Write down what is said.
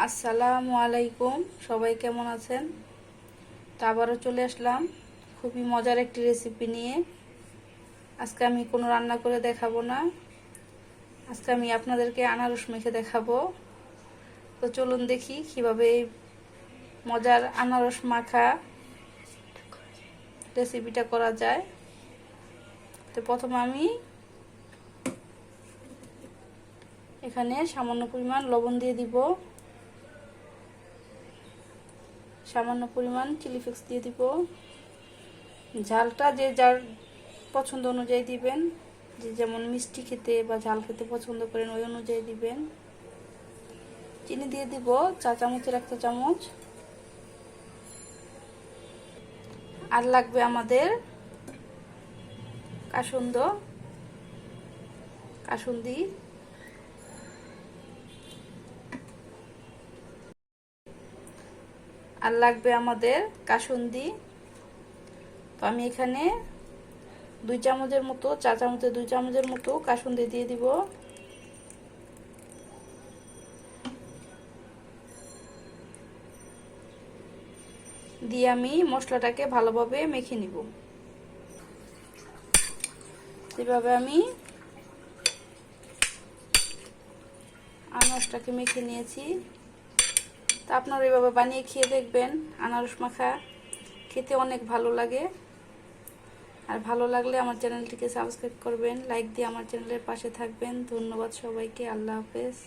আসসালামু আলাইকুম, সবাই কেমন আছেন? তো আবারও চলে আসলাম খুবই মজার একটি রেসিপি নিয়ে। আজকে আমি কোনো রান্না করে দেখাবো না, আজকে আমি আপনাদেরকে আনারস মেখে দেখাবো। তো চলুন দেখি কিভাবে এই মজার আনারস মাখা রেসিপিটা করা যায়। তো প্রথমে আমি এখানে সামান্য পরিমাণ লবণ দিয়ে দিব, সামান্য পরিমাণ চিলি ফ্লেক্স দিয়ে দিব। ঝালটা যে যার পছন্দ অনুযায়ী দিবেন, যে যেমন মিষ্টি খেতে বা ঝাল খেতে পছন্দ করেন ওই অনুযায়ী দিবেন। চিনি দিয়ে দিব চা চামচের 1 চামচ। আর লাগবে আমাদের কাসুন্দি। আর লাগবে আমাদের কাসুন্দি। তো আমি এখানে 2 চামচের মতো, চা চামচে 2 চামচের মতো কাসুন্দি দিয়ে দিব। দিয়ে আমি মশলাটাকে ভালোভাবে মেখে নিব। এভাবে আমি আনারসটাকে মেখে নিয়েছি। তা আপনারা এভাবে বানিয়ে খেয়ে দেখবেন, আনারস মাখা খেতে অনেক ভালো লাগে। আর ভালো লাগলে আমার চ্যানেলটিকে সাবস্ক্রাইব করবেন, লাইক দিয়ে আমার চ্যানেলের পাশে থাকবেন। ধন্যবাদ সবাইকে, আল্লাহ হাফেজ।